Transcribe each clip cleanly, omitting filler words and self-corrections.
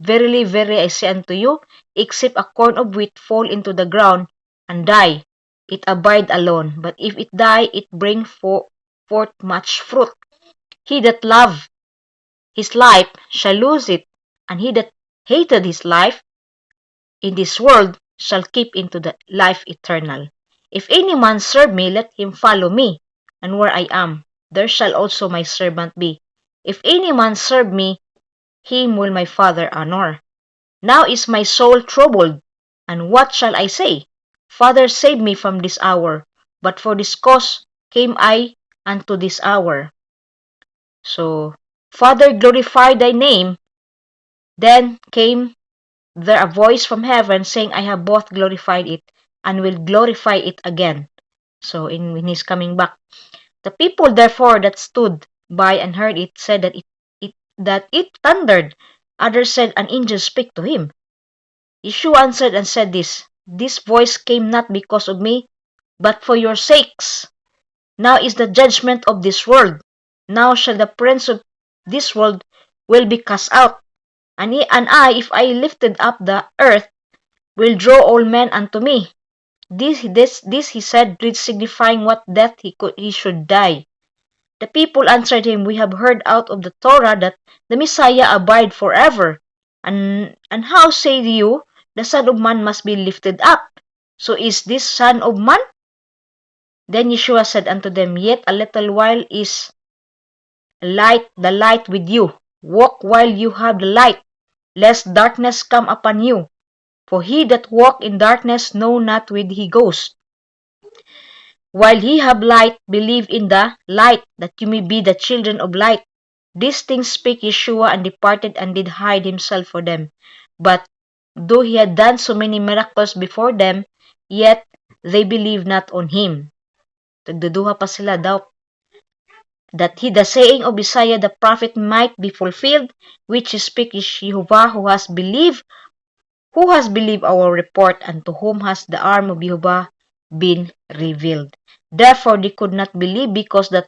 Verily, verily, I say unto you, except a corn of wheat fall into the ground and die, it abide alone. But if it die, it bring forth much fruit. He that love his life shall lose it, and he that hated his life in this world shall keep into the life eternal. If any man serve me, let him follow me, and where I am, there shall also my servant be. If any man serve me, him will my Father honor. Now is my soul troubled, and what shall I say? Father, save me from this hour. But for this cause came I unto this hour. So, Father, glorify thy name. Then came there a voice from heaven saying, I have both glorified it and will glorify it again. So, when he's coming back. The people therefore that stood by and heard it said that it thundered. Others said, an angel spake to him. Yeshua answered and said this voice came not because of me, but for your sakes. Now is the judgment of this world. Now shall the prince of this world will be cast out. And I, if I lifted up the earth, will draw all men unto me. This he said, signifying what death he should die. The people answered him, we have heard out of the Torah that the Messiah abide forever. And how say you, the Son of Man must be lifted up? So is this Son of Man? Then Yeshua said unto them, yet a little while is the light with you. Walk while you have the light, lest darkness come upon you. For he that walk in darkness know not whither he goes. While ye have light, believe in the light, that you may be the children of light. These things spake Yeshua, and departed, and did hide himself for them. But though he had done so many miracles before them, yet they believed not on him. Tagduduha pa sila daw. That the saying of Isaiah the prophet might be fulfilled, which spake Jehovah, who has believed our report, and to whom has the arm of Jehovah been revealed. Therefore they could not believe, because that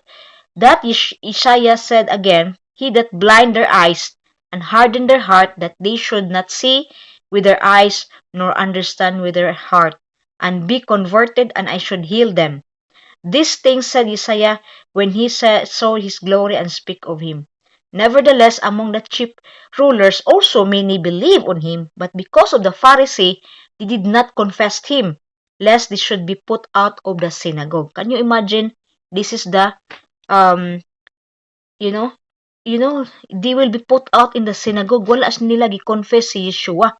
Isaiah said again, he that blind their eyes and harden their heart, that they should not see with their eyes, nor understand with their heart, and be converted, and I should heal them. These things said Isaiah when he saw his glory and speak of him. Nevertheless, among the chief rulers also many believed on him, but because of the Pharisee, they did not confess him, lest they should be put out of the synagogue. Can you imagine? This is the, they will be put out in the synagogue. Wala nila gi-confess si Yeshua.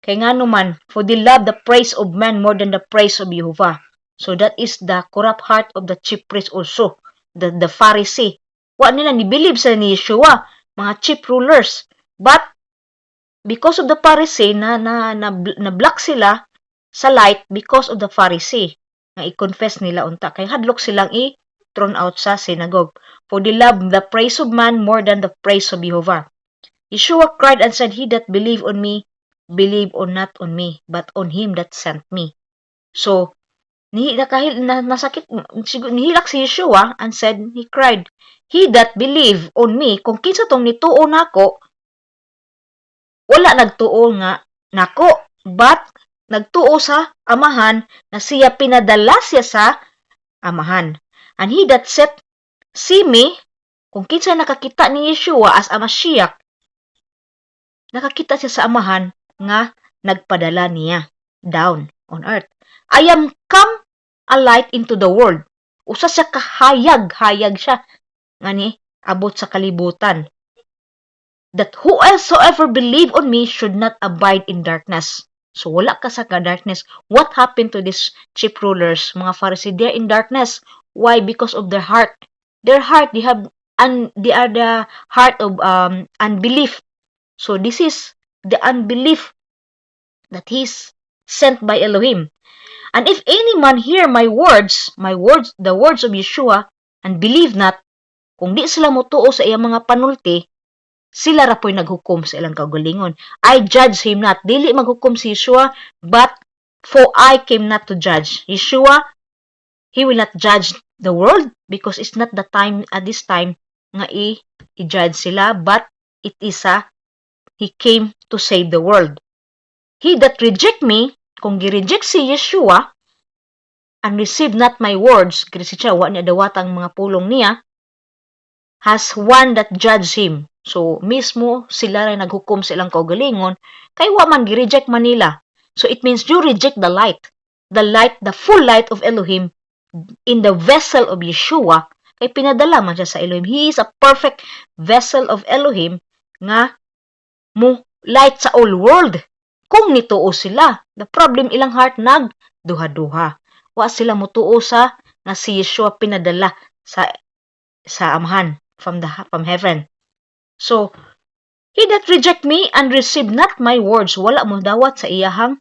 Kaya nga naman, for they love the praise of man more than the praise of Jehovah. So that is the corrupt heart of the chief priest also, the Pharisee. Wa nila ni-believe sila ni Yeshua, mga chief rulers. But because of the Pharisee, na-block sila sa light because of the Pharisee. Na i-confess nila unta. Kaya hadlok silang i-thrown out sa synagogue. For they love the praise of man more than the praise of Jehovah. Yeshua cried and said, he that believe on me, believe on not on me, but on him that sent me. So, nihilak si Yeshua and said, he cried, he that believe on me, kung kinsa tong nituo nako, wala nagtuo nga nako, but nagtuo sa amahan na siya pinadala siya sa amahan. And he that see me, kung kinsa nakakita ni Yeshua as a Mashiach, nakakita siya sa amahan nga nagpadala niya down on earth. I am come a light into the world. Usa siya kahayag siya nga ni abot sa kalibutan. That whosoever believe on me should not abide in darkness. So wala ka sa darkness. What happened to these chief rulers, mga Pharisees? They're in darkness. Why? Because of their heart. Their heart, they are the heart of unbelief. So this is the unbelief that he's sent by Elohim. And if any man hear my words, the words of Yeshua, and believe not, kung di sila motuo sa iyang mga panulti, sila ra po'y naghukom sa ilang kaugalingon. I judge him not. Dili maghukom si Yeshua, but for I came not to judge. Yeshua, he will not judge the world because it's not the time at this time nga i-judge sila, but it is he came to save the world. He that reject me, kung gi-reject si Yeshua, and receive not my words, kasi siya, wa niya dawatang mga pulong niya, has one that judge him. So, mismo sila rin naghukom sa ilang kaugalingon, kay wa man gi-reject Manila. So, it means you reject the light, the full light of Elohim in the vessel of Yeshua, kay pinadala man siya sa Elohim. He is a perfect vessel of Elohim nga mo light sa all world. Kung nituo sila, the problem ilang heart nagduha-duha. Wa sila mutuo sa nga si Yeshua pinadala sa amahan from heaven. So, he that reject me and receive not my words, wala mo dawat sa iyahang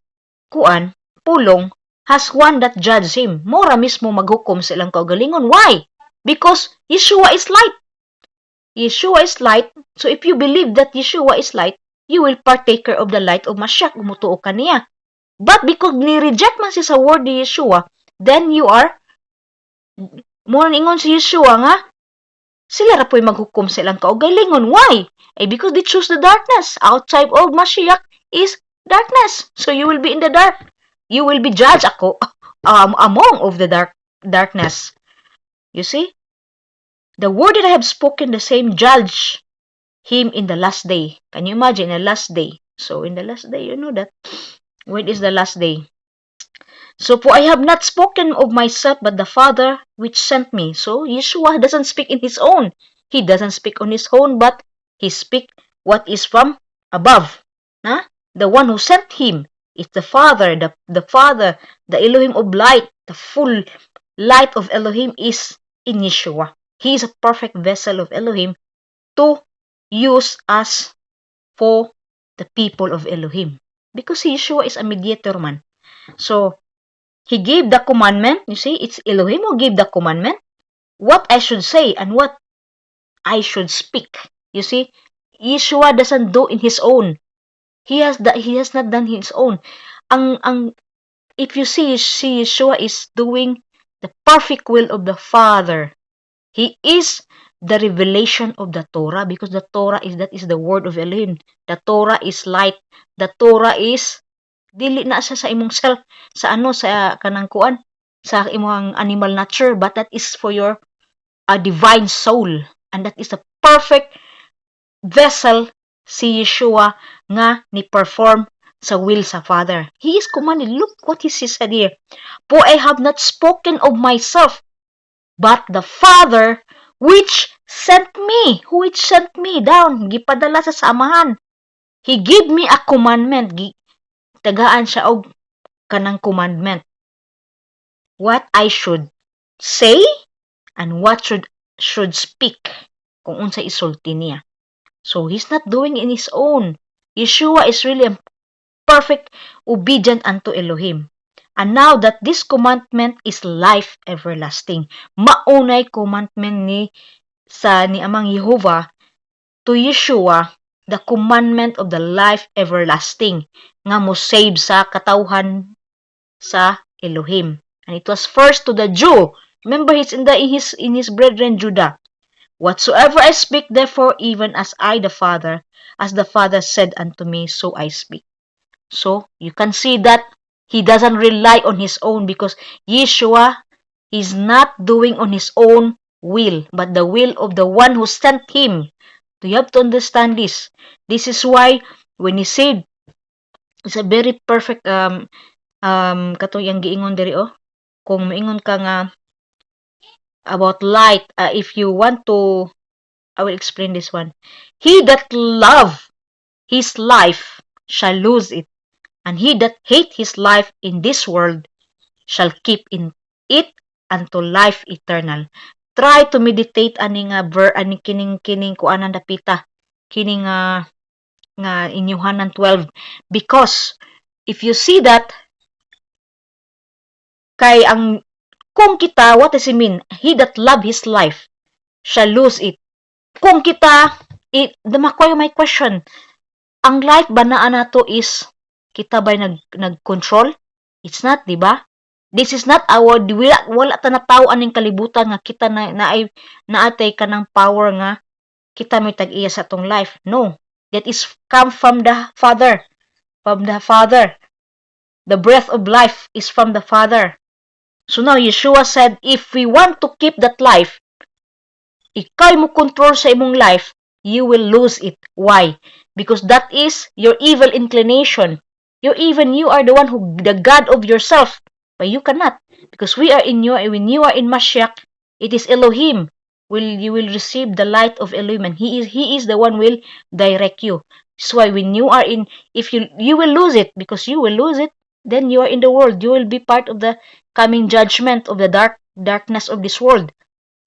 kuan, pulong, has one that judge him. Mora mismo maghukom sa ilang kaugalingon. Why? Because Yeshua is light. Yeshua is light. So, if you believe that Yeshua is light, you will partaker of the light of Mashiach. Umutuo ka niya. But because ni-reject man siya sa word ni Yeshua, then you are, mura ningon si Yeshua nga, sila ra po'y maghukom sa ilang kaugalingon. Why? Because they choose the darkness. Outside of Mashiach is darkness. So you will be in the dark. You will be judged among of the darkness. You see? The word that I have spoken, the same judge him in the last day. Can you imagine the last day? So in the last day, you know that. When is the last day? So, for I have not spoken of myself, but the Father which sent me. So, Yeshua doesn't speak in his own. He doesn't speak on his own, but he speaks what is from above. Huh? The one who sent him is the Father, the Father, the Elohim of light. The full light of Elohim is in Yeshua. He is a perfect vessel of Elohim to use us for the people of Elohim. Because Yeshua is a mediator man. So, he gave the commandment. You see, it's Elohim who gave the commandment. What I should say and what I should speak. You see, Yeshua doesn't do in his own. He has not done his own. If you see Yeshua is doing the perfect will of the Father. He is the revelation of the Torah, because the Torah is the word of Elohim. The Torah is light. The Torah is dili na siya sa imong self, sa kanang kuan, sa imong animal nature, but that is for your divine soul, and that is the perfect vessel si Yeshua nga ni perform sa will sa Father. He is commanded. Look what he said here. For I have not spoken of myself, but the Father which sent me, down, gipadala sa samahan. He gave me a commandment. Tagaan siya og kanang commandment. What I should say and what should speak, kung unsa isulti niya. So he's not doing in his own. Yeshua is really a perfect obedient unto Elohim. And now that this commandment is life everlasting. Maunay commandment ni amang Yehovah to Yeshua, the commandment of the life everlasting, nga mo save sa katawhan sa Elohim. And it was first to the Jew. Remember, he's in his brethren Judah. Whatsoever I speak, therefore, even as the Father said unto me, so I speak. So you can see that he doesn't rely on his own, because Yeshua is not doing on his own will, but the will of the one who sent him. So you have to understand this. This is why when he said, it's a very perfect katong yang giingon diri kung maingon ka nga about light, if you want to, I will explain this one. He that love his life shall lose it, and he that hate his life in this world shall keep in it unto life eternal. Try to meditate ani kining kuanan dapita, kining nga in Yohanan 12, because if you see that, kay ang kung kita, what does it mean? He that love his life shall lose it. Kung kita, damakoy my question, ang life ba na nato is kita ba nag-control? It's not, di ba? This is not our, wala ta na tao aning kalibutan nga kita naatay ka ng power nga kita may tag-iya sa atong life. No. that is come from the Father. From the Father. The breath of life is from the Father. So now Yeshua said, if we want to keep that life, ikaw mo control sa imong life, you will lose it. Why? Because that is your evil inclination. You are the one who, the God of yourself. But you cannot. Because we are in you, when you are in Mashiach, it is Elohim. You will receive the light of Elohim, and He is the one will direct you. That's why when you are in, if you will lose it, because you will lose it, then you are in the world. You will be part of the coming judgment of the darkness of this world.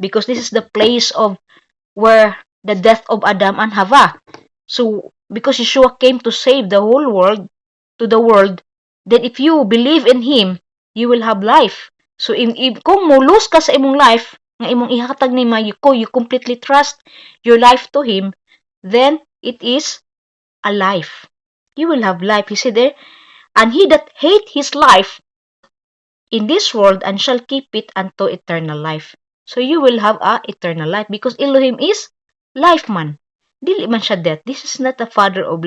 Because this is the place of where the death of Adam and Hava. So, because Yeshua came to save the whole world, to the world, then if you believe in Him, you will have life. So, kung mulus ka sa imong life, nga imong ihatag ni Mayuko, you completely trust your life to Him, then it is a life. You will have life. He said there, and he that hate his life in this world and shall keep it unto eternal life. So you will have a eternal life because Elohim is life man. Dili man siya death. This is not the father of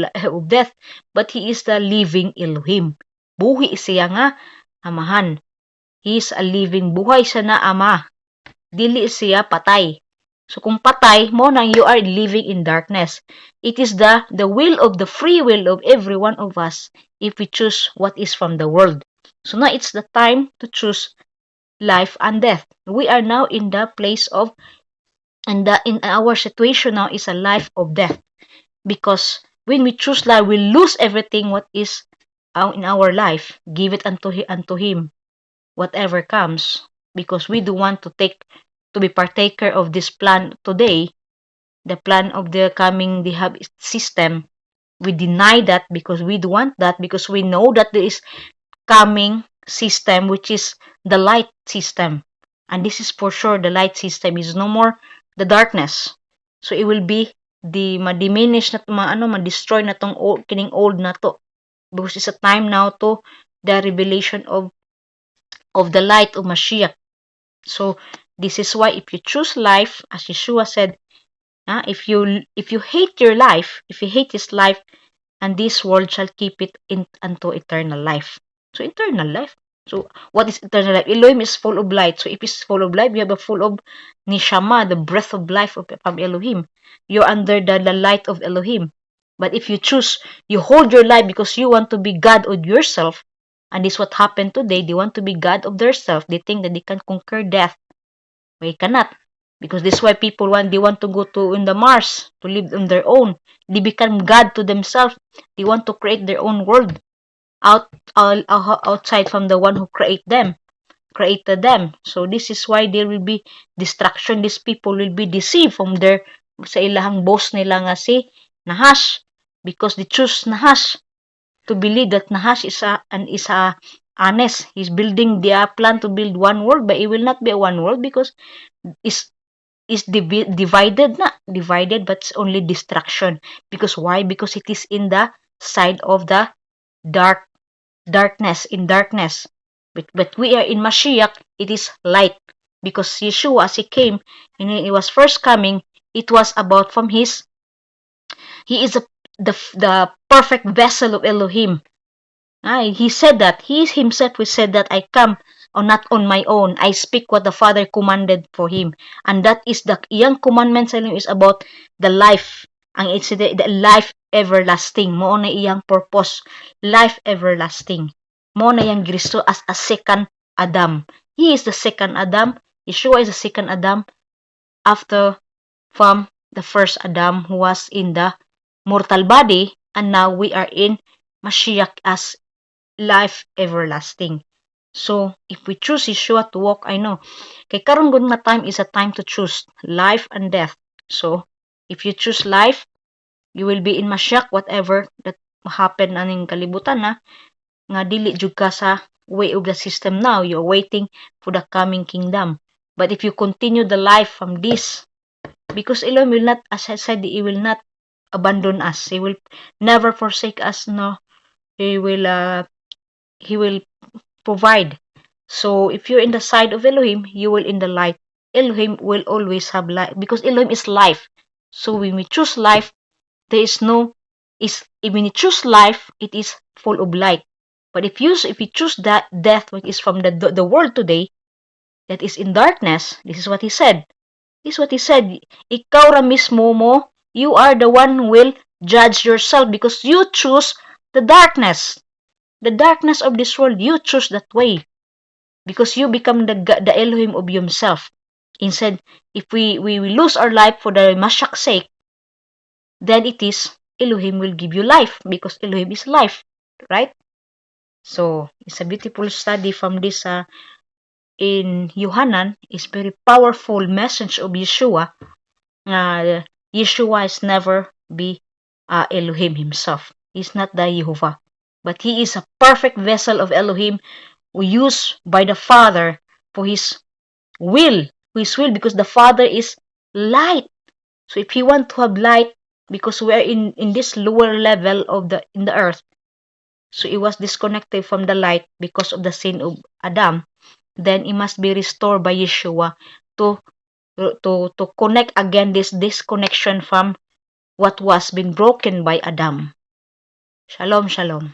death, but he is the living Elohim. Buhi siya nga amahan. He is a living buhay siya na ama. Dili siya patay. So kung patay mo nang you are living in darkness. It is the will of the free will of every one of us if we choose what is from the world. So now it's the time to choose life and death. We are now in the place of, and in our situation now is a life of death. Because when we choose life, we lose everything what is in our life. Give it unto Him, whatever comes. Because we do want to be partaker of this plan today, the plan of the coming Dihab system. We deny that because we do want that, because we know that there is coming system which is the light system, and this is for sure. The light system is no more the darkness, so it will be the ma-diminish na ma-destroy na tong kining old na to, because it's a time now to the revelation of the light of Mashiach. So this is why if you choose life, as Yeshua said, if you hate your life, if you hate his life, and this world shall keep it unto eternal life. So eternal life. So what is eternal life? Elohim is full of light. So if it's full of life, you have a full of nishama, the breath of life from Elohim. You're under the light of Elohim. But if you choose, you hold your life because you want to be God of yourself, and this is what happened today. They want to be God of themselves. They think that they can conquer death. They cannot. Because this is why people they want to go to in the Mars to live on their own. They become God to themselves. They want to create their own world outside from the one who created them. So this is why there will be distraction. These people will be deceived from their sa ilahang boss nila nga si Nahash, because they choose Nahash to believe that Nahash is honest. He's building the plan to build one world, but it will not be a one world because is divided, but it's only destruction. Because why? Because it is in the side of the darkness. But we are in Mashiach, it is light. Because Yeshua, as he came, and he was first coming, it was about from he is the perfect vessel of Elohim. He said that, he himself said that I come not on my own. I speak what the Father commanded for him. And that is the iyang commandment sa inyo is about the life. Ang it's the life everlasting. Mo na iyang purpose. Life everlasting. Mo na yang Kristo as a second Adam. He is the second Adam. Yeshua is the second Adam after from the first Adam who was in the mortal body, and now we are in Mashiach as life everlasting. So, if we choose Yeshua to walk, I know, kay karon gud nga time is a time to choose life and death. So, if you choose life, you will be in Mashiach, whatever that happen aning kalibutan na, nga dili jud ka sa way of the system now. You're waiting for the coming kingdom. But if you continue the life from this, because Elohim will not, as I said, He will not abandon us. He will never forsake us, no. He will provide. So if you're in the side of Elohim, you will in the light. Elohim will always have life because Elohim is life. So when we choose life, there is no is, when you choose life, it is full of light. But if you choose that death, which is from the world today, that is in darkness, this is what he said. This is what he said. Ikaw ra mismo mo, you are the one who will judge yourself because you choose the darkness. The darkness of this world, you choose that way. Because you become the Elohim of yourself. Instead, if we lose our life for the Mashiach's sake, then it is Elohim will give you life because Elohim is life, right? So it's a beautiful study from this in Yohanan. Is very powerful message of Yeshua. Yeshua is never be Elohim himself. He's not the Jehovah, but he is a perfect vessel of Elohim used by the Father for his will, because the Father is light. So if he want to have light, because we're in this lower level of the earth, so it was disconnected from the light because of the sin of Adam, then it must be restored by Yeshua to connect again this disconnection from what was been broken by Adam. Shalom, shalom.